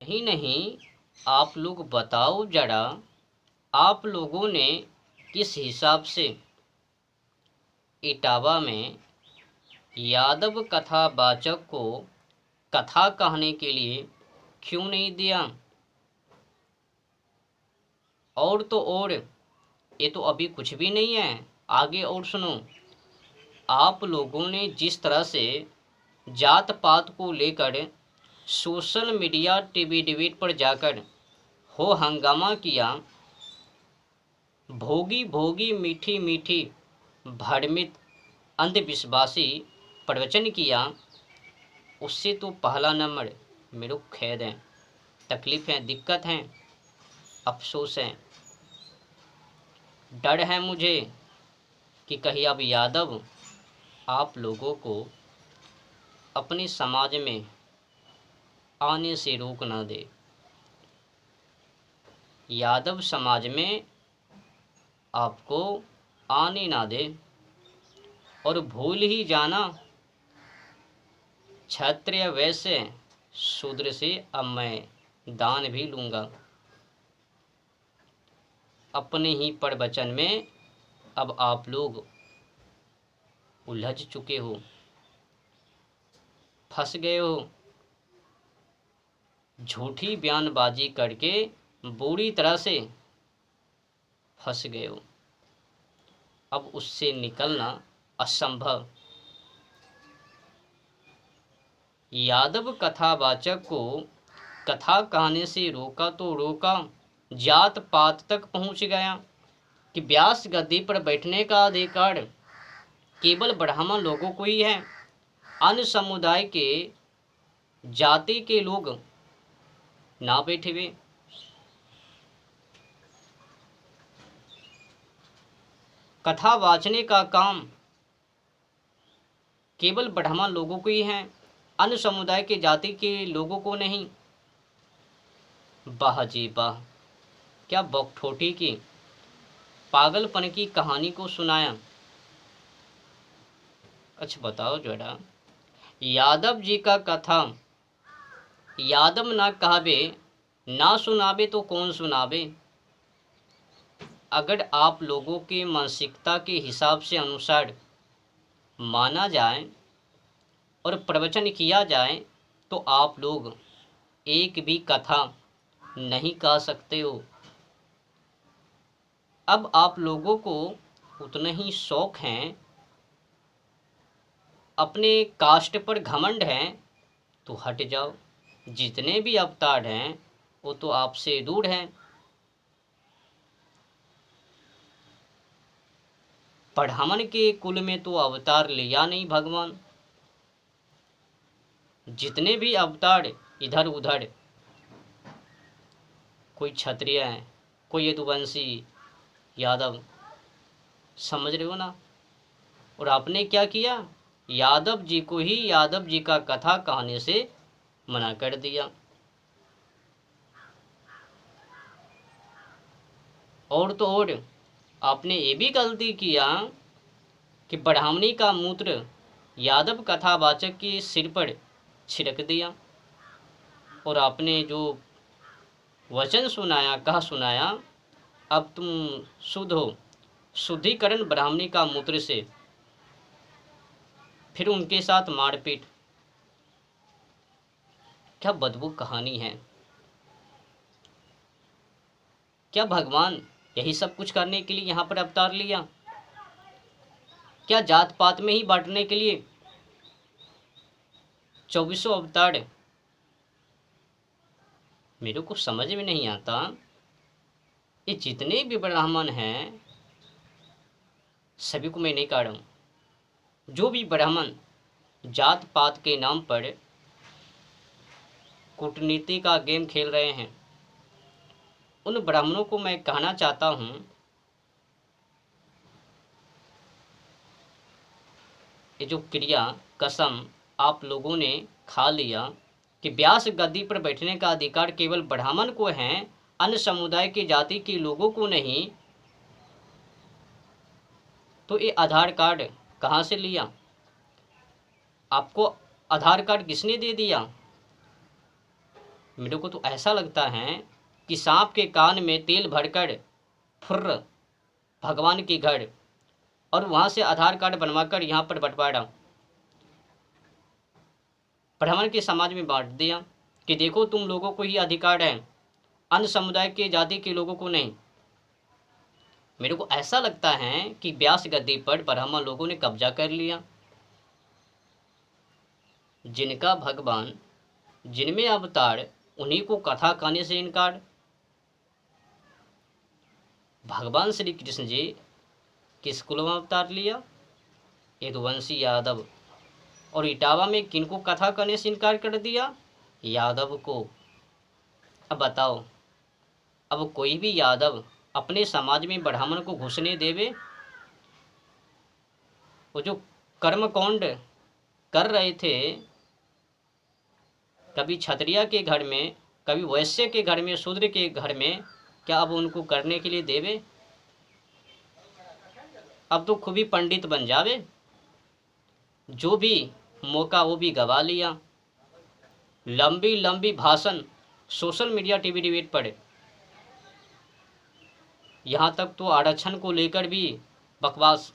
नहीं नहीं, आप लोग बताओ जरा, आप लोगों ने किस हिसाब से इटावा में यादव कथावाचक को कथा कहने के लिए क्यों नहीं दिया? और तो और, ये तो अभी कुछ भी नहीं है, आगे और सुनो। आप लोगों ने जिस तरह से जात पात को लेकर सोशल मीडिया टीवी डिबेट पर जाकर हो हंगामा किया, भोगी भोगी मीठी मीठी भ्रमित अंधविश्वासी प्रवचन किया, उससे तो पहला नंबर मेरे को खेद है, तकलीफ है, दिक्कत है, अफसोस है, डर है मुझे कि कहीं अब यादव आप लोगों को अपने समाज में आने से रोक ना दे। यादव समाज में आपको आने ना दे और भूल ही जाना, क्षत्रिय वैश्य शूद्र से अब मैं दान भी लूँगा। अपने ही प्रवचन में अब आप लोग उलझ चुके हो, फंस गए हो, झूठी बयानबाजी करके बुरी तरह से फंस गए हो। अब उससे निकलना असंभव। यादव कथावाचक को कथा कहने से रोका तो रोका, जात पात तक पहुंच गया कि व्यास गद्दी पर बैठने का अधिकार केवल ब्राह्मण लोगों को ही है, अन्य समुदाय के जाति के लोग ना बैठे हुए। कथा वाचने का काम केवल ब्राह्मण लोगों को ही है, अन्य समुदाय के जाति के लोगों को नहीं। वाह जी वाह, क्या बकठोटी की पागलपन की कहानी को सुनाया। अच्छा बताओ जरा, यादव जी का कथा यादव ना कहबे ना सुनाबे तो कौन सुनाबे? अगर आप लोगों के मानसिकता के हिसाब से अनुसार माना जाए और प्रवचन किया जाए तो आप लोग एक भी कथा नहीं कह सकते हो। अब आप लोगों को उतना ही शौक है, अपने कास्ट पर घमंड है, तो हट जाओ। जितने भी अवतार हैं वो तो आपसे दूर हैं। ब्राह्मण के कुल में तो अवतार लिया नहीं भगवान। जितने भी अवतार इधर उधर, कोई क्षत्रिय है, कोई यदुवंशी, यादव, समझ रहे हो ना? और आपने क्या किया? यादव जी को ही यादव जी का कथा कहने से मना कर दिया। और तो और, आपने ये भी गलती किया कि ब्राह्मणी का मूत्र यादव कथावाचक के सिर पर छिड़क दिया और आपने जो वचन सुनाया, कहा सुनाया, अब तुम शुद्ध हो, शुद्धिकरण ब्राह्मणी का मूत्र से, फिर उनके साथ मारपीट। क्या बदबू कहानी है। क्या भगवान यही सब कुछ करने के लिए यहाँ पर अवतार लिया? क्या जात पात में ही बांटने के लिए 2400 अवतार? मेरे को समझ में नहीं आता। ये जितने भी ब्राह्मण हैं, सभी को मैं नहीं कह रहा हूँ, जो भी ब्राह्मण जात पात के नाम पर कूटनीति का गेम खेल रहे हैं, उन ब्राह्मणों को मैं कहना चाहता हूँ, ये जो क्रिया कसम आप लोगों ने खा लिया कि व्यास गद्दी पर बैठने का अधिकार केवल ब्राह्मण को है, अन्य समुदाय की जाति के लोगों को नहीं, तो ये आधार कार्ड कहाँ से लिया? आपको आधार कार्ड किसने दे दिया? मेरे को तो ऐसा लगता है कि सांप के कान में तेल भरकर फुर्र भगवान के घर और वहाँ से आधार कार्ड बनवाकर यहाँ पर बंटवारा ब्राह्मण के समाज में बांट दिया कि देखो तुम लोगों को ही अधिकार है, अन्य समुदाय के जाति के लोगों को नहीं। मेरे को ऐसा लगता है कि व्यास गद्दी पर ब्राह्मण लोगों ने कब्जा कर लिया। जिनका भगवान, जिनमें अवतार, उन्हीं को कथा कहने से इनकार। भगवान श्री कृष्ण जी किस कुल में अवतार लिया? यदुवंशी यादव। और इटावा में किनको कथा करने से इनकार कर दिया? यादव को। अब बताओ, अब कोई भी यादव अपने समाज में ब्राह्मण को घुसने देवे? वो जो कर्मकांड कर रहे थे, कभी क्षत्रिय के घर में, कभी वैश्य के घर में, शूद्र के घर में, क्या अब उनको करने के लिए देवे? अब तो खूब ही पंडित बन जावे, जो भी मौका वो भी गवा लिया। लंबी लंबी भाषण सोशल मीडिया, टीवी डिबेट पर, यहाँ तक तो आरक्षण को लेकर भी बकवास